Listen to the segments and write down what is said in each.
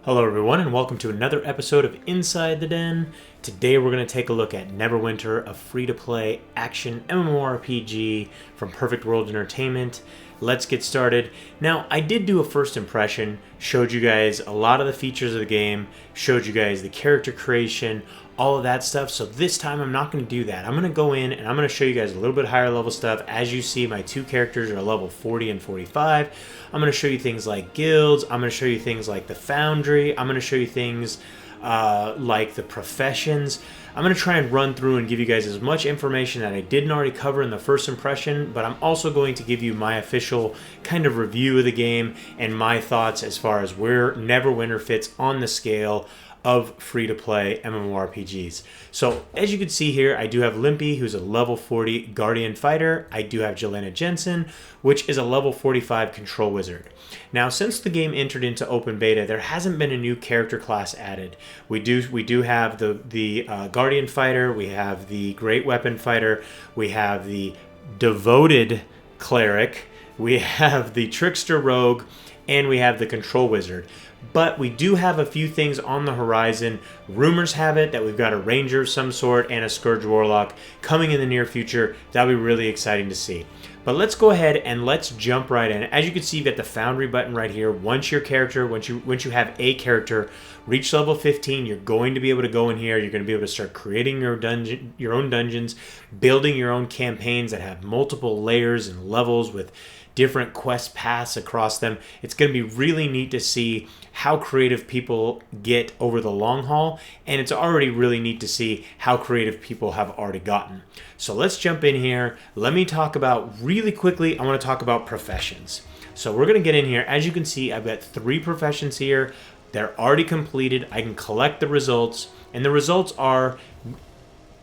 Hello everyone and welcome to another episode of Inside the Den. Today we're going to take a look at Neverwinter, a free-to-play action MMORPG from Perfect World Entertainment. Let's get started. Now, I did do a first impression, showed you guys a lot of the features of the game, showed you guys the character creation, all of that stuff. So this time I'm not going to do that. I'm going to go in and I'm going to show you guys a little bit higher level stuff. As you see, my two characters are level 40 and 45. I'm going to show you things like guilds. I'm going to show you things like the Foundry. I'm going to show you things like the professions. I'm going to try and run through and give you guys as much information that I didn't already cover in the first impression, but I'm also going to give you my official kind of review of the game and my thoughts as far as where Neverwinter fits on the scale of free-to-play MMORPGs. So, as you can see here, I do have Limpy, who's a level 40 Guardian Fighter. I do have Jelena Jensen, which is a level 45 Control Wizard. Now, since the game entered into open beta, there hasn't been a new character class added. We do have the Guardian Fighter, we have the Great Weapon Fighter, we have the Devoted Cleric, we have the Trickster Rogue, and we have the Control Wizard. But we do have a few things on the horizon. Rumors have it that we've got a Ranger of some sort and a Scourge Warlock coming in the near future. That'll be really exciting to see. But let's go ahead and let's jump right in. As you can see, you've got the Foundry button right here. Once you have a character reach level 15, you're going to be able to go in here. You're going to be able to start creating your own dungeons, building your own campaigns that have multiple layers and levels with different quest paths across them. It's going to be really neat to see how creative people get over the long haul, and it's already really neat to see how creative people have already gotten. So let's jump in here. Let me talk about, really quickly, I want to talk about professions. So we're going to get in here. As you can see, I've got 3 professions here. They're already completed. I can collect the results, and the results are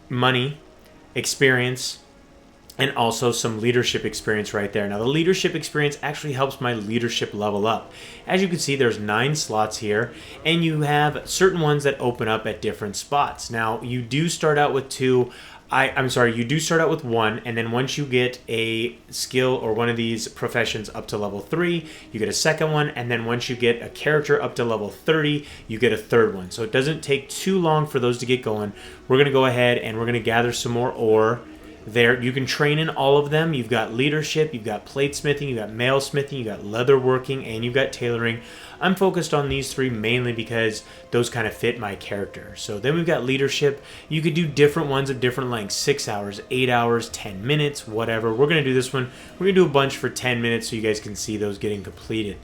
money, experience, and also some leadership experience right there. Now, the leadership experience actually helps my leadership level up. As you can see, there's 9 slots here, and you have certain ones that open up at different spots. Now, you do start out with 2. You do start out with 1, and then once you get a skill or one of these professions up to level 3, you get a second one, and then once you get a character up to level 30, you get a third one. So it doesn't take too long for those to get going. We're going to go ahead and we're going to gather some more ore. There, you can train in all of them. You've got leadership, you've got platesmithing, you've got mailsmithing, you've got leatherworking, and you've got tailoring. I'm focused on these 3 mainly because those kind of fit my character. So then we've got leadership. You could do different ones of different lengths, 6 hours, 8 hours, 10 minutes, whatever. We're going to do this one. We're going to do a bunch for 10 minutes so you guys can see those getting completed.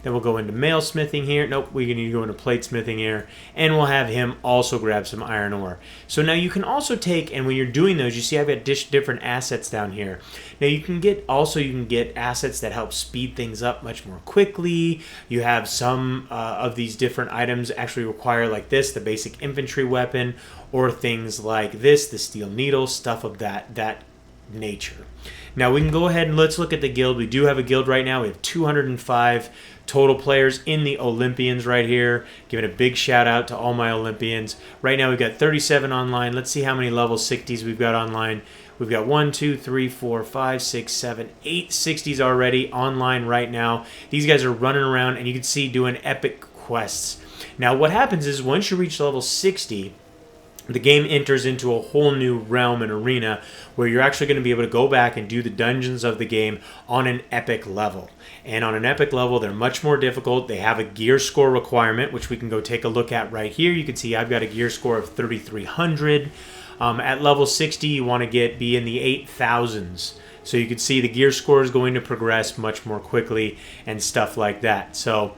Then we'll go into mailsmithing here. Nope, we need to go into platesmithing here. And we'll have him also grab some iron ore. So now you can also take, and when you're doing those, you see I've got different assets down here. Now you can get assets that help speed things up much more quickly. You have some of these different items actually require, like this, the basic infantry weapon, or things like this, the steel needle, stuff of that nature. Now we can go ahead and let's look at the guild. We do have a guild right now. We have 205 total players in the Olympians right here. Giving a big shout out to all my Olympians. Right now we've got 37 online. Let's see how many level 60s we've got online. We've got 1, 2, 3, 4, 5, 6, 7, 8 60s already online right now. These guys are running around and you can see doing epic quests. Now what happens is once you reach level 60, the game enters into a whole new realm and arena where you're actually going to be able to go back and do the dungeons of the game on an epic level. And on an epic level, they're much more difficult. They have a gear score requirement, which we can go take a look at right here. You can see I've got a gear score of 3,300. At level 60, you want to be in the 8,000s. So you can see the gear score is going to progress much more quickly and stuff like that. So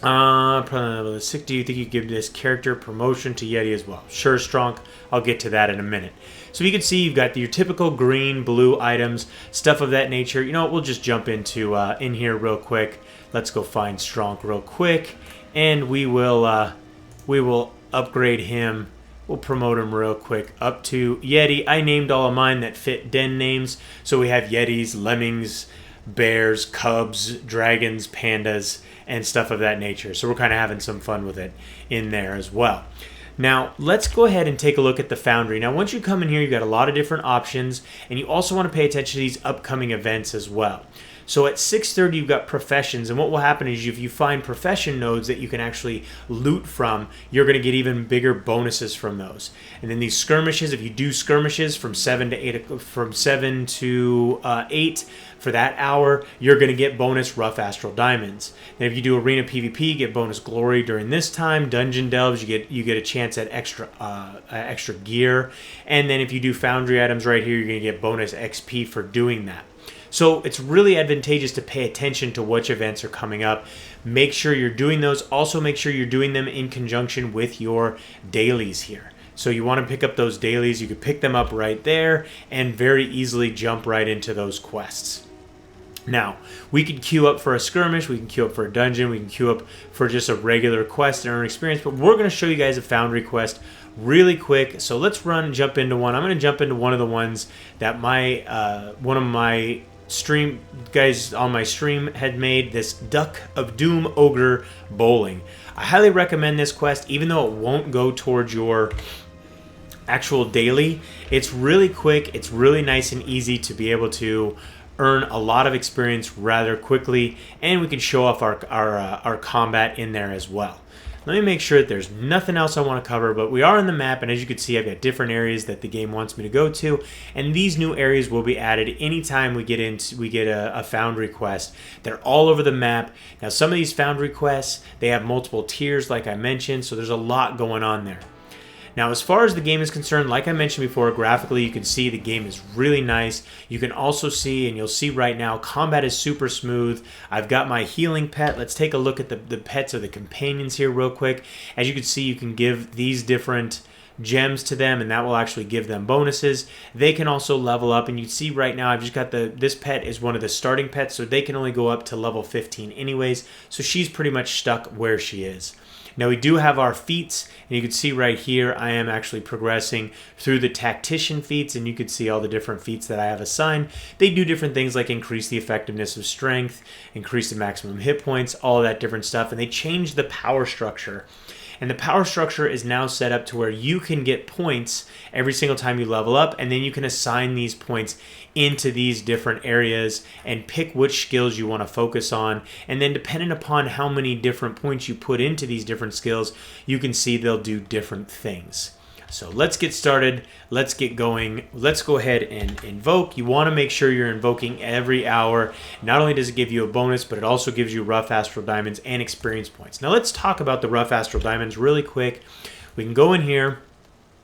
level 60, do you think you give this character promotion to Yeti as well? Sure, Strong. I'll get to that in a minute. So you can see you've got your typical green, blue items, stuff of that nature. You know what? We'll just jump into in here real quick. Let's go find Strong real quick, and we will upgrade him. We'll promote him real quick up to Yeti. I named all of mine that fit den names. So we have Yetis, Lemmings, bears, cubs, dragons, pandas, and stuff of that nature. So we're kind of having some fun with it in there as well. Now, let's go ahead and take a look at the Foundry. Now, once you come in here, you've got a lot of different options, and you also want to pay attention to these upcoming events as well. So at 630, you've got professions, and what will happen is if you find profession nodes that you can actually loot from, you're going to get even bigger bonuses from those. And then these skirmishes, if you do skirmishes from 7 to 8 for that hour, you're going to get bonus rough astral diamonds. And if you do arena PvP, you get bonus glory during this time. Dungeon delves, you get a chance at extra gear. And then if you do foundry items right here, you're going to get bonus XP for doing that. So it's really advantageous to pay attention to which events are coming up. Make sure you're doing those. Also make sure you're doing them in conjunction with your dailies here. So you want to pick up those dailies. You could pick them up right there and very easily jump right into those quests. Now, we can queue up for a skirmish, we can queue up for a dungeon, we can queue up for just a regular quest and earn experience, but we're going to show you guys a Foundry quest really quick. So let's jump into one. I'm going to jump into one of the ones that one of my stream guys on my stream had made, this Duck of Doom Ogre Bowling. I highly recommend this quest, even though it won't go towards your actual daily. It's really quick, it's really nice and easy to be able to earn a lot of experience rather quickly, and we can show off our combat in there as well. Let me make sure that there's nothing else I want to cover, but we are in the map, and as you can see, I've got different areas that the game wants me to go to, and these new areas will be added anytime we get a Foundry quest. They're all over the map. Now, some of these Foundry quests, they have multiple tiers, like I mentioned, so there's a lot going on there. Now, as far as the game is concerned, like I mentioned before, graphically, you can see the game is really nice. You can also see, and you'll see right now, combat is super smooth. I've got my healing pet. Let's take a look at the pets or the companions here real quick. As you can see, you can give these different gems to them, and that will actually give them bonuses. They can also level up, and you see right now I've just got this pet is one of the starting pets, so they can only go up to level 15 anyways, so she's pretty much stuck where she is. Now we do have our feats, and you can see right here I am actually progressing through the tactician feats, and you can see all the different feats that I have assigned. They do different things like increase the effectiveness of strength, increase the maximum hit points, all that different stuff, and they change the power structure. And the power structure is now set up to where you can get points every single time you level up, and then you can assign these points into these different areas and pick which skills you want to focus on. And then depending upon how many different points you put into these different skills, you can see they'll do different things. So let's get started. Let's get going. Let's go ahead and invoke. You want to make sure you're invoking every hour. Not only does it give you a bonus, but it also gives you rough astral diamonds and experience points. Now let's talk about the rough astral diamonds really quick. We can go in here.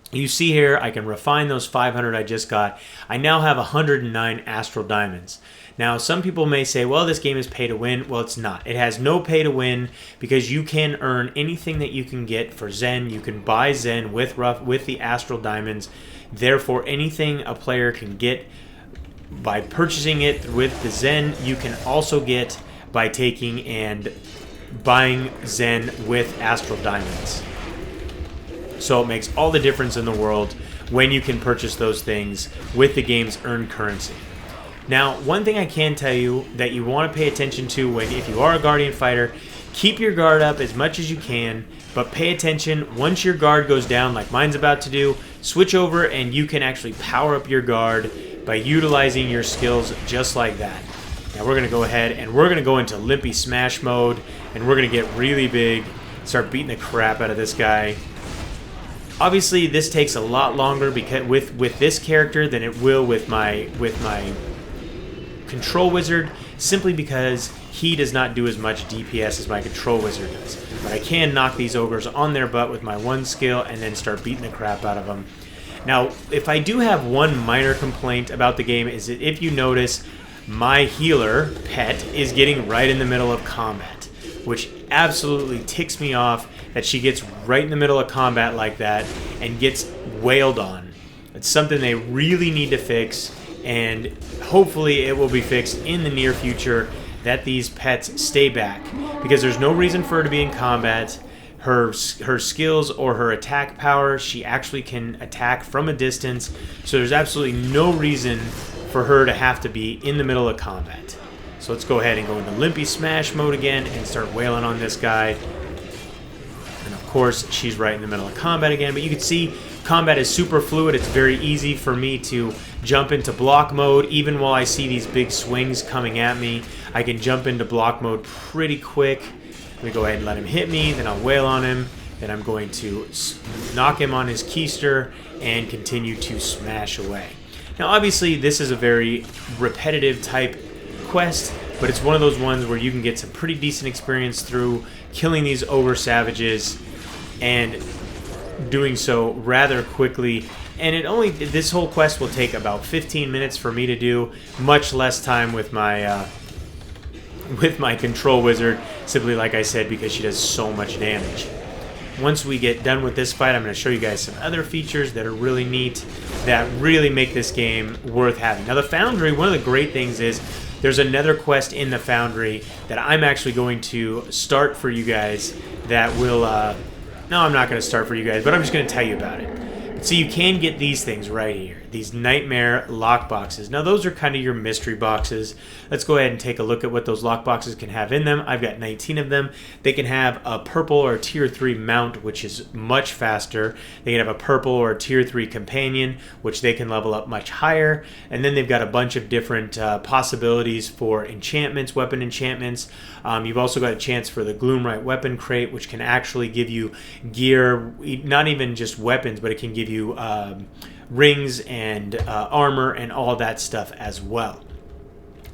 You see here, I can refine those 500 I just got. I now have 109 astral diamonds. Now, some people may say, well, this game is pay to win. Well, it's not. It has no pay to win because you can earn anything that you can get for Zen. You can buy Zen with the astral diamonds. Therefore, anything a player can get by purchasing it with the Zen, you can also get by taking and buying Zen with astral diamonds. So it makes all the difference in the world when you can purchase those things with the game's earned currency. Now, one thing I can tell you that you want to pay attention to if you are a Guardian fighter, keep your guard up as much as you can, but pay attention. Once your guard goes down, like mine's about to do, switch over and you can actually power up your guard by utilizing your skills just like that. Now we're going to go ahead and we're going to go into Limpy Smash mode, and we're going to get really big, start beating the crap out of this guy. Obviously, this takes a lot longer because with this character than it will with my Control Wizard, simply because he does not do as much DPS as my Control Wizard does. But I can knock these ogres on their butt with my one skill and then start beating the crap out of them. Now, if I do have one minor complaint about the game, is that if you notice, my healer pet is getting right in the middle of combat, which absolutely ticks me off that she gets right in the middle of combat like that and gets wailed on. It's something they really need to fix, and hopefully it will be fixed in the near future that these pets stay back, because there's no reason for her to be in combat. Her skills or her attack power, she actually can attack from a distance, so there's absolutely no reason for her to have to be in the middle of combat. So let's go ahead and go into Limpy Smash mode again and start wailing on this guy. And of course, she's right in the middle of combat again, but you can see combat is super fluid. It's very easy for me to jump into block mode. Even while I see these big swings coming at me, I can jump into block mode pretty quick. Let me go ahead and let him hit me, then I'll wail on him. Then I'm going to knock him on his keister and continue to smash away. Now, obviously, this is a very repetitive type quest, but it's one of those ones where you can get some pretty decent experience through killing these ogre savages and doing so rather quickly. And this whole quest will take about 15 minutes for me to do, much less time with my control wizard, simply like I said, because she does so much damage. Once we get done with this fight, I'm going to show you guys some other features that are really neat, that really make this game worth having. Now, the Foundry, one of the great things is there's another quest in the Foundry that I'm actually going to start for you guys that will... no, I'm not going to start for you guys, but I'm just going to tell you about it. So you can get these things right here, these Nightmare Lockboxes. Now, those are kind of your mystery boxes. Let's go ahead and take a look at what those lockboxes can have in them. I've got 19 of them. They can have a purple or tier 3 mount, which is much faster. They can have a purple or tier 3 companion, which they can level up much higher. And then they've got a bunch of different possibilities for enchantments, weapon enchantments. You've also got a chance for the Gloomright weapon crate, which can actually give you gear, not even just weapons, but it can give you rings and armor and all that stuff as well.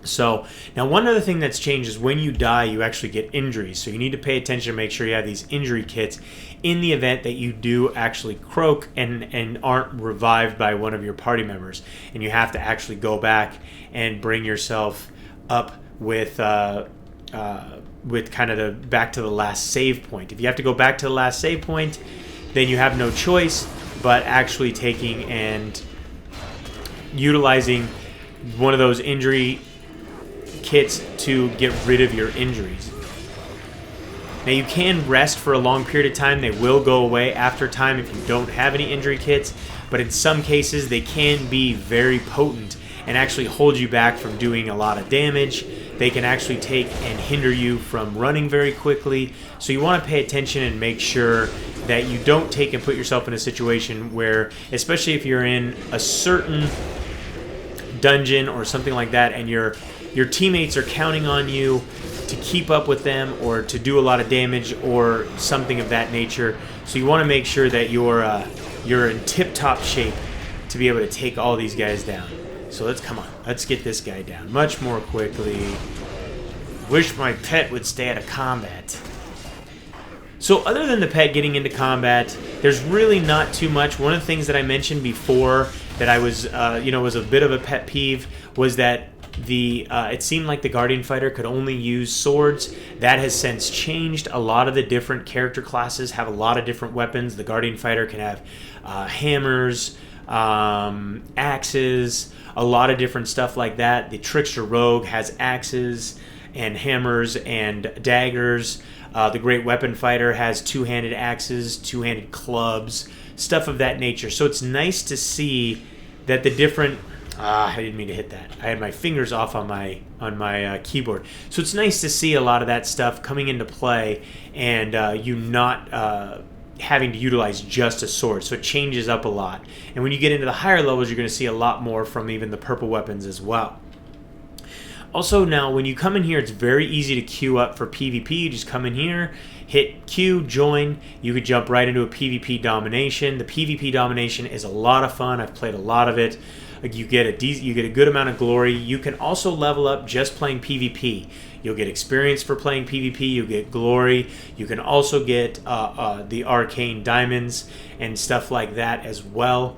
So now one other thing that's changed is when you die, you actually get injuries. So you need to pay attention to make sure you have these injury kits in the event that you do actually croak and aren't revived by one of your party members. And you have to actually go back and bring yourself up with kind of back to the last save point. If you have to go back to the last save point, then you have no choice but actually taking and utilizing one of those injury kits to get rid of your injuries. Now, you can rest for a long period of time. They will go away after time if you don't have any injury kits, but in some cases they can be very potent and actually hold you back from doing a lot of damage. They can actually take and hinder you from running very quickly. So you want to pay attention and make sure that you don't take and put yourself in a situation where, especially if you're in a certain dungeon or something like that, and your teammates are counting on you to keep up with them or to do a lot of damage or something of that nature. So you want to make sure that you're in tip-top shape to be able to take all these guys down. So let's get this guy down much more quickly. Wish my pet would stay out of combat. So other than the pet getting into combat, there's really not too much. One of the things that I mentioned before that I was, was a bit of a pet peeve was that it seemed like the Guardian Fighter could only use swords. That has since changed. A lot of the different character classes have a lot of different weapons. The Guardian Fighter can have hammers, axes, a lot of different stuff like that. The Trickster Rogue has axes and hammers and daggers. The Great Weapon Fighter has two-handed axes, two-handed clubs, stuff of that nature. So it's nice to see that the different... I didn't mean to hit that. I had my fingers off on my keyboard. So it's nice to see a lot of that stuff coming into play and you not having to utilize just a sword. So it changes up a lot. And when you get into the higher levels, you're going to see a lot more from even the purple weapons as well. Also, now, when you come in here, it's very easy to queue up for PvP. You just come in here, hit Q, join. You could jump right into a PvP domination. The PvP domination is a lot of fun. I've played a lot of it. You get a good amount of glory. You can also level up just playing PvP. You'll get experience for playing PvP. You get glory. You can also get the arcane diamonds and stuff like that as well.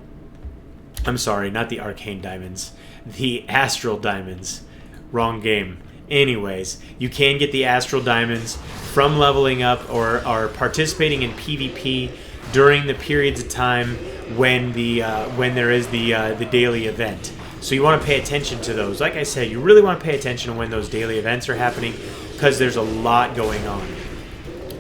I'm sorry, not the arcane diamonds. The astral diamonds. Wrong game. Anyways, you can get the astral diamonds from leveling up or participating in PvP during the periods of time when there is the daily event. So you want to pay attention to those. Like I said, you really want to pay attention to when those daily events are happening because there's a lot going on.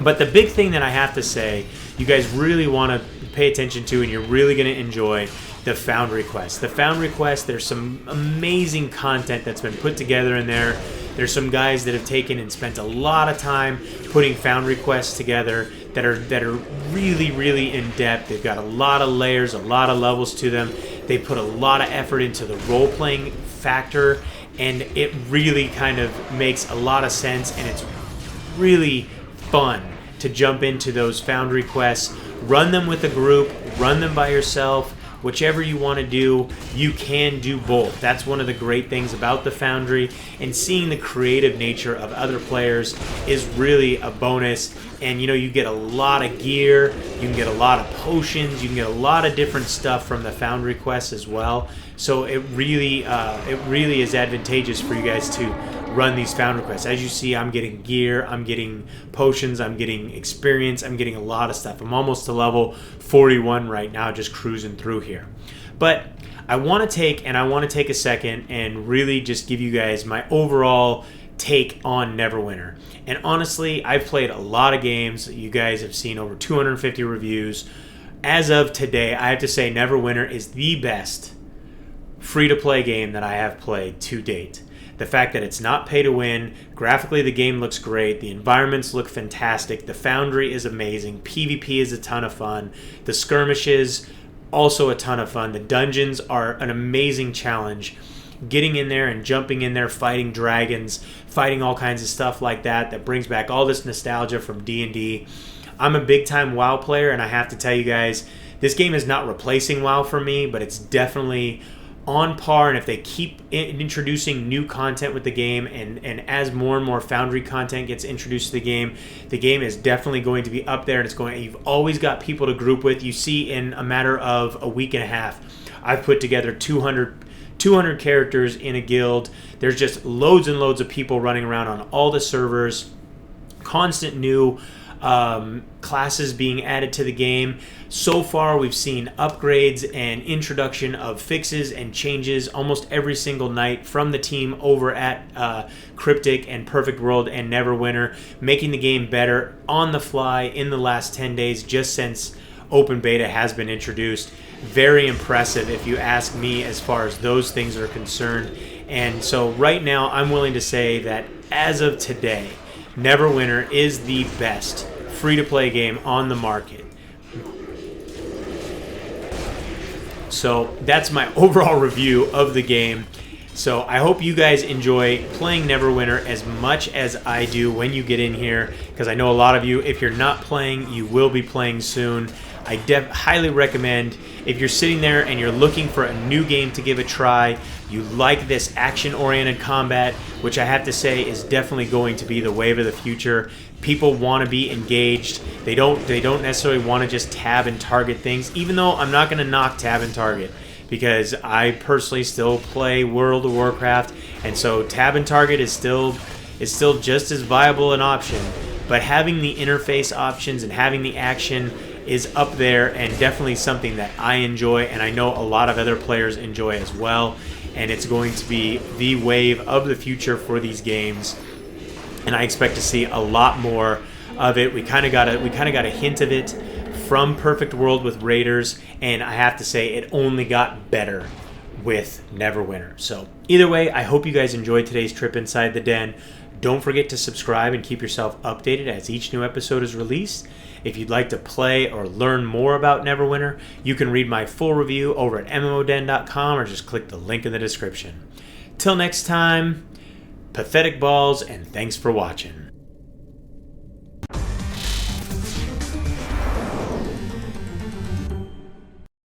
But the big thing that I have to say, you guys really want to pay attention to and you're really going to enjoy the Foundry quest. The Foundry quest, there's some amazing content that's been put together in there. There's some guys that have taken and spent a lot of time putting Foundry quests together. that are really, really in depth. They've got a lot of layers, a lot of levels to them. They put a lot of effort into the role-playing factor, and it really kind of makes a lot of sense, and it's really fun to jump into those Foundry quests. Run them with a group, run them by yourself. Whichever you want to do, you can do both. That's one of the great things about the Foundry, and seeing the creative nature of other players is really a bonus. And you get a lot of gear, you can get a lot of potions, you can get a lot of different stuff from the Foundry quests as well. So it really is advantageous for you guys to run these Foundry quests. As you see, I'm getting gear, I'm getting potions, I'm getting experience, I'm getting a lot of stuff. I'm almost to level 41 right now, just cruising through here. But I want to take a second and really just give you guys my overall take on Neverwinter. And honestly, I've played a lot of games. You guys have seen over 250 reviews. As of today, I have to say Neverwinter is the best free-to-play game that I have played to date. The fact that it's not pay to win, graphically the game looks great, the environments look fantastic, the Foundry is amazing, PvP is a ton of fun, the skirmishes also a ton of fun, the dungeons are an amazing challenge. Getting in there and jumping in there, fighting dragons, fighting all kinds of stuff like that brings back all this nostalgia from D&D. I'm a big time WoW player, and I have to tell you guys, this game is not replacing WoW for me, but it's definitely on par. And if they keep introducing new content with the game, and as more and more Foundry content gets introduced to the game is definitely going to be up there, and you've always got people to group with. You see, in a matter of a week and a half, I've put together 200 characters in a guild. There's just loads and loads of people running around on all the servers, constant new classes being added to the game. So far, we've seen upgrades and introduction of fixes and changes almost every single night from the team over at Cryptic and Perfect World and Neverwinter, making the game better on the fly in the last 10 days just since open beta has been introduced. Very impressive if you ask me as far as those things are concerned. And so right now I'm willing to say that as of today, Neverwinter is the best free-to-play game on the market. So that's my overall review of the game. So I hope you guys enjoy playing Neverwinter as much as I do when you get in here, because I know a lot of you, if you're not playing, you will be playing soon. I highly recommend, if you're sitting there and you're looking for a new game to give a try, you like this action-oriented combat, which I have to say is definitely going to be the wave of the future. People want to be engaged. They don't necessarily want to just tab and target things, even though I'm not going to knock tab and target, because I personally still play World of Warcraft, and so tab and target is still just as viable an option. But having the interface options and having the action is up there, and definitely something that I enjoy, and I know a lot of other players enjoy as well. And it's going to be the wave of the future for these games, and I expect to see a lot more of it. We kind of got a hint of it from Perfect World with Raiders, and I have to say it only got better with Neverwinter. So either way, I hope you guys enjoyed today's trip inside the den. Don't forget to subscribe and keep yourself updated as each new episode is released. If you'd like to play or learn more about Neverwinter, you can read my full review over at MMODen.com or just click the link in the description. Till next time, pathetic balls, and thanks for watching.